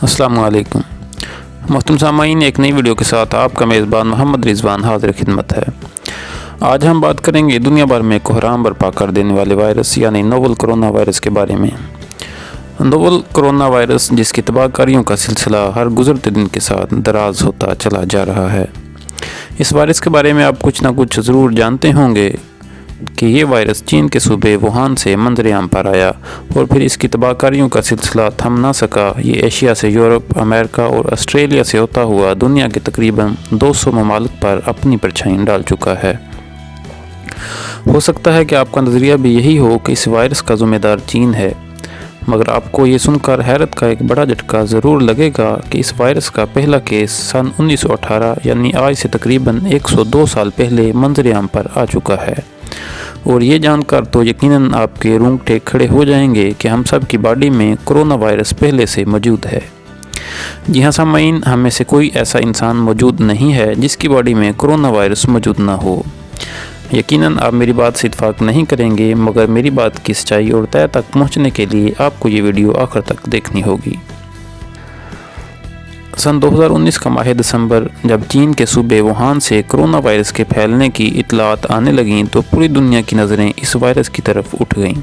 अस्सलाम वालेकुम। मोहतरम सामाईन, एक नई वीडियो के साथ आपका मेज़बान मोहम्मद रिजवान हाज़िर खिदमत है। आज हम बात करेंगे दुनिया भर में कोहराम बर्पा कर देने वाले वायरस यानी नोवल कोरोना वायरस के बारे में। नोवल कोरोना वायरस जिसकी तबाहकारियों का सिलसिला हर गुज़रते दिन के साथ दराज होता चला जा रहा है। इस वायरस के बारे में आप कुछ ना कुछ ज़रूर जानते होंगे कि ये वायरस चीन के सूबे वुहान से मंजर-ए-आम पर आया और फिर इसकी तबाहकारियों का सिलसिला थम ना सका। ये एशिया से यूरोप, अमेरिका और ऑस्ट्रेलिया से होता हुआ दुनिया के तकरीबन 200 ममालिक पर अपनी परछाई डाल चुका है। हो सकता है कि आपका नज़रिया भी यही हो कि इस वायरस का ज़िम्मेदार चीन है, मगर आपको ये सुनकर हैरत का एक बड़ा झटका ज़रूर लगेगा कि इस वायरस का पहला केस सन 1918 यानी आज से तकरीबन 102 साल पहले मंजर-ए-आम पर आ चुका है। और ये जानकर तो यकीनन आपके रोंगटे खड़े हो जाएंगे कि हम सब की बॉडी में कोरोना वायरस पहले से मौजूद है। जी हाँ सामाईन, हम में से कोई ऐसा इंसान मौजूद नहीं है जिसकी बॉडी में कोरोना वायरस मौजूद ना हो। यकीनन आप मेरी बात से इत्फाक नहीं करेंगे, मगर मेरी बात की सच्चाई और तय तक पहुँचने के लिए आपको ये वीडियो आखिर तक देखनी होगी। सन 2019 का माह दिसंबर जब चीन के सूबे वुहान से कोरोना वायरस के फैलने की इतलात आने लगीं तो पूरी दुनिया की नज़रें इस वायरस की तरफ उठ गईं।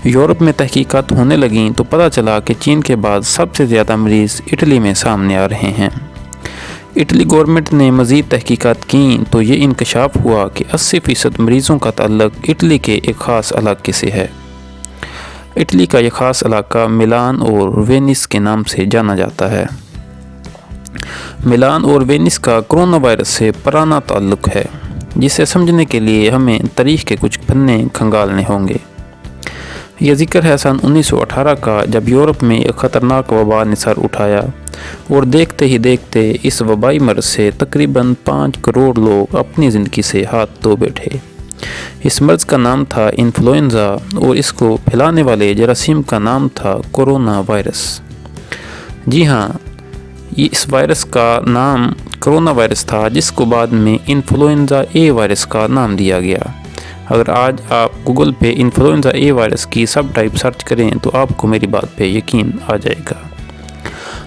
यूरोप में तहकीकात होने लगीं तो पता चला कि चीन के बाद सबसे ज़्यादा मरीज़ इटली में सामने आ रहे हैं। इटली गवर्नमेंट ने मज़ीद तहकीकात की तो ये इंकशाफ हुआ कि 80% मरीज़ों का ताल्लुक इटली के एक ख़ास इलाके से है। इटली का यह ख़ास इलाका मिलान और वेनिस के नाम से जाना जाता है। मिलान और वेनिस का कोरोना वायरस से पुराना ताल्लुक़ है, जिसे समझने के लिए हमें तारीख़ के कुछ पन्ने खंगालने होंगे। यह ज़िक्र है सन 1918 का, जब यूरोप में एक ख़तरनाक वबा ने सर उठाया और देखते ही देखते इस वबाई मर्ज़ से तकरीबन 5 करोड़ लोग अपनी ज़िंदगी से हाथ धो बैठे। इस मर्ज़ का नाम था इन्फ्लुएंज़ा और इसको फैलाने वाले जरासीम का नाम था कोरोना वायरस। जी हाँ, इस वायरस का नाम कोरोना वायरस था, जिसको बाद में इन्फ्लुएंज़ा ए वायरस का नाम दिया गया। अगर आज आप गूगल पे इन्फ्लुएंज़ा ए वायरस की सब टाइप सर्च करें तो आपको मेरी बात पे यकीन आ जाएगा।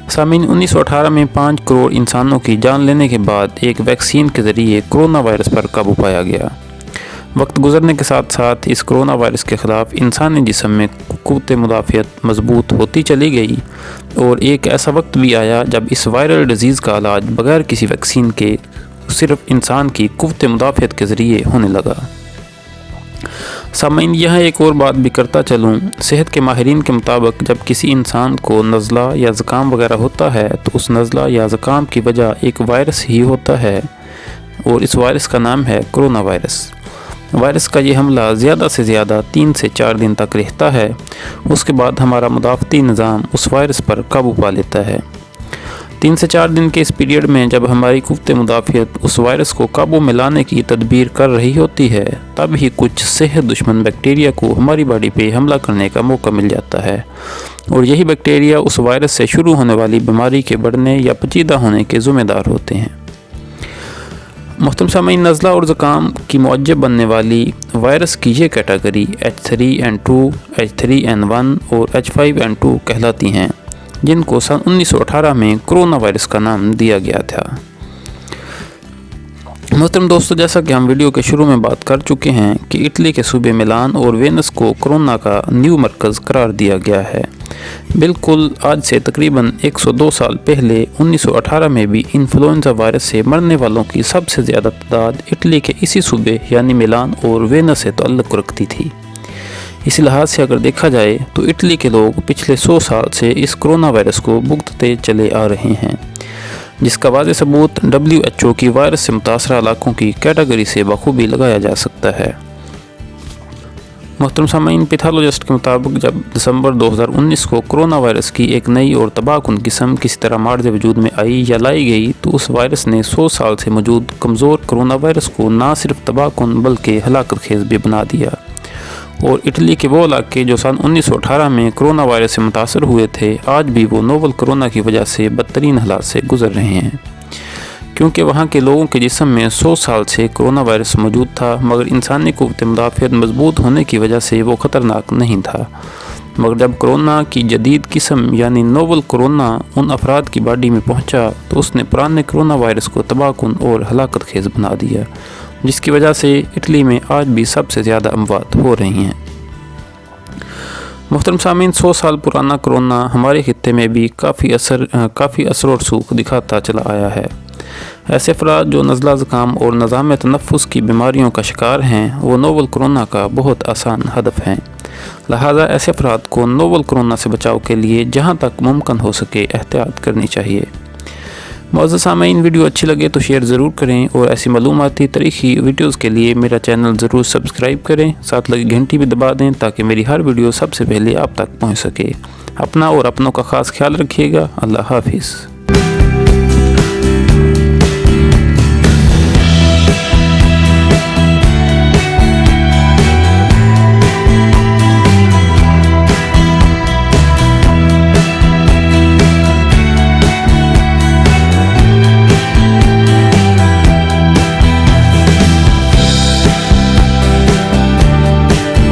सामीन, 1918 में 5 करोड़ इंसानों की जान लेने के बाद एक वैक्सीन के ज़रिए कोरोना वायरस पर काबू पाया गया। वक्त गुजरने के साथ साथ इस कोरोना वायरस के ख़िलाफ़ इंसानी जिस्म में क़ुव्वत मुदाफ़ियत मजबूत होती चली गई और एक ऐसा वक्त भी आया जब इस वायरल डिज़ीज़ का इलाज बग़ैर किसी वैक्सीन के सिर्फ इंसान की क़ुव्वत मुदाफ़ियत के ज़रिए होने लगा। सामाईन, यहाँ एक और बात भी करता चलूँ, सेहत के माहिरीन के मुताबिक जब किसी इंसान को नज़ला या ज़ुकाम वगैरह होता है तो उस नज़ला या ज़ुकाम की वजह एक वायरस ही होता है और इस वायरस का नाम है कोरोना वायरस। वायरस का ये हमला ज़्यादा से ज़्यादा 3 से 4 दिन तक रहता है। उसके बाद हमारा मुदाफ़ती निज़ाम उस वायरस पर काबू पा लेता है। 3 से 4 दिन के इस पीरियड में जब हमारी क़ुव्वत मुदाफ़ियत उस वायरस को काबू में लाने की तदबीर कर रही होती है, तब ही कुछ सेहत दुश्मन बैक्टीरिया को हमारी बॉडी पे हमला करने का मौका मिल जाता है और यही बैक्टीरिया उस वायरस से शुरू होने वाली बीमारी के बढ़ने या पेचीदा होने के ज़िम्मेदार होते हैं। मोहतरम सामीन, नज़ला और ज़ुकाम की मौजब बनने वाली वायरस की ये कैटेगरी H3N2, H3N1 और H5N2 कहलाती हैं, जिनको सन 1918 में कोरोना वायरस का नाम दिया गया था। मोहतरम दोस्तों, जैसा कि हम वीडियो के शुरू में बात कर चुके हैं कि इटली के सूबे मिलान और वेनिस को कोरोना का न्यू मरकज़ करार दिया गया है। बिल्कुल आज से तकरीबन 102 साल पहले 1918 में भी इन्फ्लुएंज़ा वायरस से मरने वालों की सबसे ज़्यादा तादाद इटली के इसी सूबे यानी मिलान और वेनिस से ताल्लुक़ रखती थी। इस लिहाज से अगर देखा जाए तो इटली के लोग पिछले 100 साल से इस कोरोना वायरस को भुगतते चले आ रहे हैं, जिसका वाज़ेह सबूत WHO की वायरस से मुतासरा इलाकों की कैटेगरी से बखूबी लगाया जा सकता है। मोहतरम सामीन, पैथोलॉजिस्ट के मुताबिक जब दिसंबर 2019 को कोरोना वायरस की एक नई और तबाहकुन किस्म किसी तरह मार्ज वजूद में आई या लाई गई तो उस वायरस ने 100 साल से मौजूद कमज़ोर कोरोना वायरस को ना सिर्फ तबाहकुन बल्कि हलाकत खेज़ भी बना दिया। और इटली के वो इलाके जो सन 1918 में कोरोना वायरस से मुतासर हुए थे, आज भी वो नोवल कोरोना की वजह से बदतरीन हालात से गुजर रहे हैं, क्योंकि वहाँ के लोगों के जिस्म में 100 साल से कोरोना वायरस मौजूद था, मगर इंसानी क़ुव्वत मुदाफ़ियत मजबूत होने की वजह से वो ख़तरनाक नहीं था। मगर जब कोरोना की जदीद किस्म यानी नोवल कोरोना उन अफराद की बॉडी में पहुंचा तो उसने पुराने कोरोना वायरस को तबाहकुन और हलाकत खेज बना दिया, जिसकी वजह से इटली में आज भी सबसे ज़्यादा अमवात हो रही हैं। मुहतरम सामीन, 100 साल पुराना कोरोना हमारे खित्ते में भी काफ़ी असर और सूख दिखाता चला आया है। ऐसे अफराद जो नज़ला ज़ुकाम और निज़ाम तनफ़ुस की बीमारियों का शिकार हैं वो नोवल कोरोना का बहुत आसान हदफ हैं। लिहाजा ऐसे अफराद को नोवल कोरोना से बचाव के लिए जहाँ तक मुमकिन हो सके एहतियात करनी चाहिए। मुअज़्ज़ज़ सामीन, वीडियो अच्छी लगे तो शेयर ज़रूर करें और ऐसी मालूमाती तारीख़ी वीडियोज़ के लिए मेरा चैनल ज़रूर सब्सक्राइब करें। साथ लगी घंटी भी दबा दें ताकि मेरी हर वीडियो सबसे पहले आप तक पहुँच सके। अपना और अपनों का ख़ास ख्याल रखिएगा। अल्लाह हाफिज़।